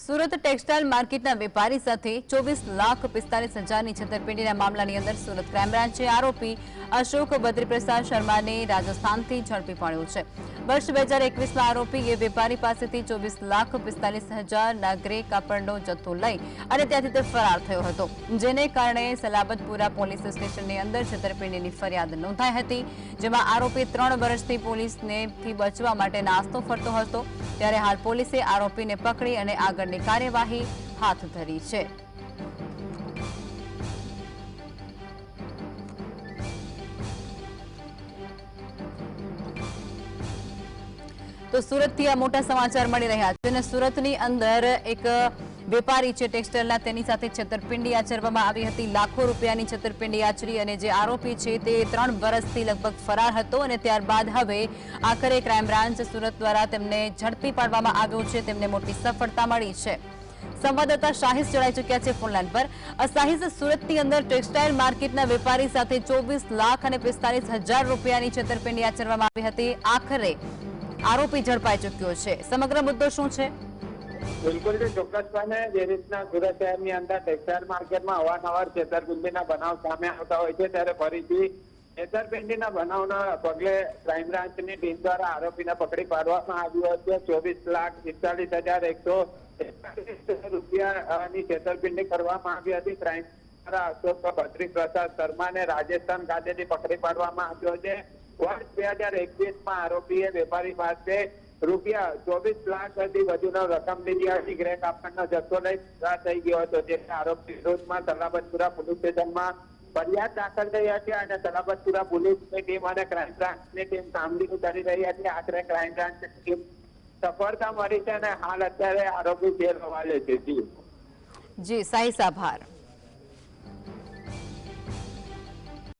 Surat textile માર્કેટના વેપારી સાથે 24,45,000ની છેતરપિંડીના મામલાની અંદર સુરત ક્રાઇમ બ્રાન્ચે આરોપી અશોક બદ્રીપ્રસાદ શર્માને રાજસ્થાનથી ઝડપી પાડ્યો છે। વર્ષ 2021માં આરોપીએ વેપારી પાસેથી 24,45,000ના ગ્રે કાપડનો જથ્થો લઈ અને ત્યાંથી તે ફરાર થયો હતો, જેને કારણે સલાબતપુરા પોલીસ સ્ટેશનની અંદર છેતરપિંડીની ફરિયાદ નોંધાઈ હતી, જેમાં આરોપી 3 વર્ષથી પોલીસથી બચવા માટે નાસ્તો ફરતો હતો। ત્યારે હાલ પોલીસે આરોપીને પકડી અને આગળની કાર્યવાહી હાથ ધરી છે। તો સુરતથી આ મોટા સમાચાર મળી રહ્યા છે અને સુરતની અંદર એક વેપારી છે ટેક્સટાઇલના, તેની સાથે છેતરપિંડી આચરવામાં આવી હતી। લાખો રૂપિયાની છેતરપિંડી આચરી અને જે આરોપી છે તે 3 વર્ષથી લગભગ ફરાર હતો અને ત્યારબાદ હવે આખરે ક્રાઇમ બ્રાન્ચ સુરત દ્વારા તેમને ઝડપી પાડવામાં આવ્યો છે। તેમને મોટી સફળતા મળી છે। સંવાદદાતા શાહિસ જોડાઈ ચૂક્યા છે ફોનલાઈન પર। શાહિસ, સુરતની અંદર ટેક્સટાઇલ માર્કેટના વેપારી સાથે 24,45,000 રૂપિયાની છેતરપિંડી આચરવામાં આવી હતી। આખરે આરોપી ઝડપાઈ ચૂક્યો છે, સમગ્ર મુદ્દો શું છે? બિલકુલ છે, ચોક્કસપણે જે રીતના સુરત શહેરની અંદર ટેક્સટાઇલ માર્કેટમાં અવારનવાર છેતરપિંડીના બનાવ સામે આવતા હોય છે, ત્યારે ફરીથી છેતરપિંડીના બનાવના પગલે ક્રાઇમ બ્રાન્ચની ટીમ દ્વારા આરોપીને પકડી પાડવામાં આવ્યો હતો। 24,45,141 રૂપિયાની છેતરપિંડી કરવામાં આવી હતી। ક્રાઇમ દ્વારા અશોક બદ્રીપ્રસાદ શર્માને રાજસ્થાન ખાતેથી પકડી પાડવામાં આવ્યો છે। વર્ષ 2021માં આરોપીએ વેપારી પાસે રૂપિયા 24 લાખથી વધુનો રકમ લીધી હતી। ગ્રે કાપડનો જથ્થો લઈ ફરાર થઈ ગયો હતો, જેથી આરોપી વિરોધમાં સલાબતપુરા પોલીસ સ્ટેશનમાં ફરિયાદ દાખલ થઈ હતી અને સલાબતપુરા પોલીસની ટીમ અને ક્રાઇમ બ્રાન્ચની ટીમ કામગીરી કરી રહી હતી। આખરે ક્રાઇમ બ્રાન્ચની ટીમ સફળતા મળી છે અને હાલ અત્યારે આરોપી જેલ હવાલે છે। જી શાહિસ, આભાર।